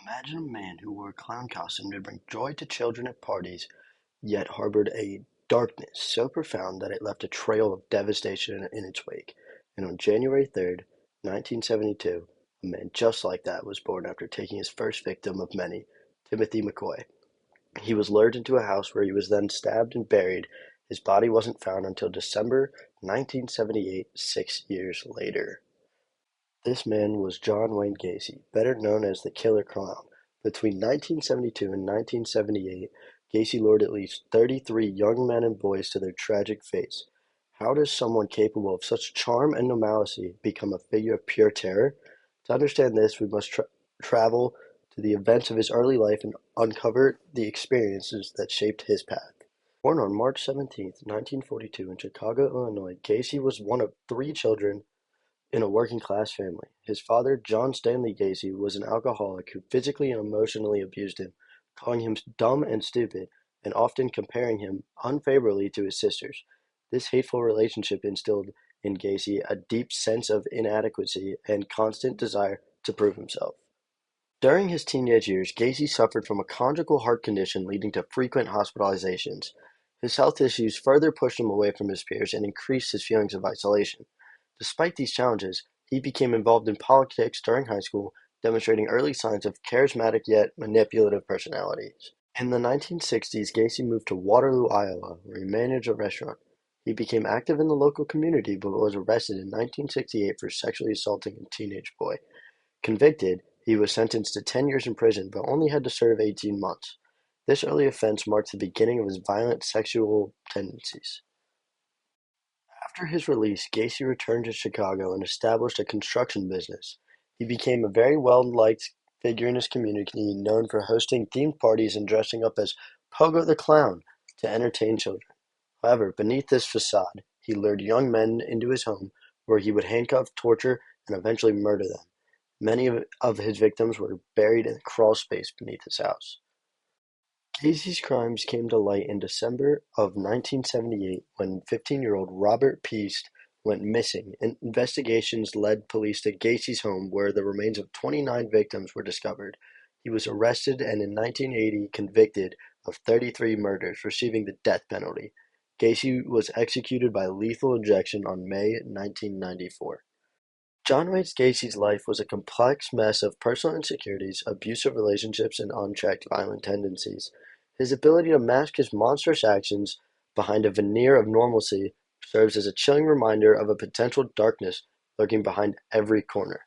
Imagine a man who wore a clown costume to bring joy to children at parties, yet harbored a darkness so profound that it left a trail of devastation in its wake. And on January 3rd, 1972, a man just like that was born after taking his first victim of many, Timothy McCoy. He was lured into a house where he was then stabbed and buried. His body wasn't found until December 1978, 6 years later. This man was John Wayne Gacy, better known as the Killer Clown. Between 1972 and 1978, Gacy lured at least 33 young men and boys to their tragic fates. How does someone capable of such charm and normalcy become a figure of pure terror? To understand this, we must travel to the events of his early life and uncover the experiences that shaped his path. Born on March 17th, 1942 in Chicago, Illinois, Gacy was one of three children in a working-class family. His father, John Stanley Gacy, was an alcoholic who physically and emotionally abused him, calling him dumb and stupid, and often comparing him unfavorably to his sisters. This hateful relationship instilled in Gacy a deep sense of inadequacy and constant desire to prove himself. During his teenage years, Gacy suffered from a congenital heart condition leading to frequent hospitalizations. His health issues further pushed him away from his peers and increased his feelings of isolation. Despite these challenges, he became involved in politics during high school, demonstrating early signs of charismatic yet manipulative personalities. In the 1960s, Gacy moved to Waterloo, Iowa, where he managed a restaurant. He became active in the local community but was arrested in 1968 for sexually assaulting a teenage boy. Convicted, he was sentenced to 10 years in prison but only had to serve 18 months. This early offense marked the beginning of his violent sexual tendencies. After his release, Gacy returned to Chicago and established a construction business. He became a very well-liked figure in his community, known for hosting themed parties and dressing up as Pogo the Clown to entertain children. However, beneath this facade, he lured young men into his home, where he would handcuff, torture, and eventually murder them. Many of his victims were buried in the crawl space beneath his house. Gacy's crimes came to light in December of 1978 when 15-year-old Robert Peast went missing. Investigations led police to Gacy's home, where the remains of 29 victims were discovered. He was arrested and in 1980 convicted of 33 murders, receiving the death penalty. Gacy was executed by lethal injection on May 1994. John Wayne Gacy's life was a complex mess of personal insecurities, abusive relationships, and unchecked violent tendencies. His ability to mask his monstrous actions behind a veneer of normalcy serves as a chilling reminder of a potential darkness lurking behind every corner.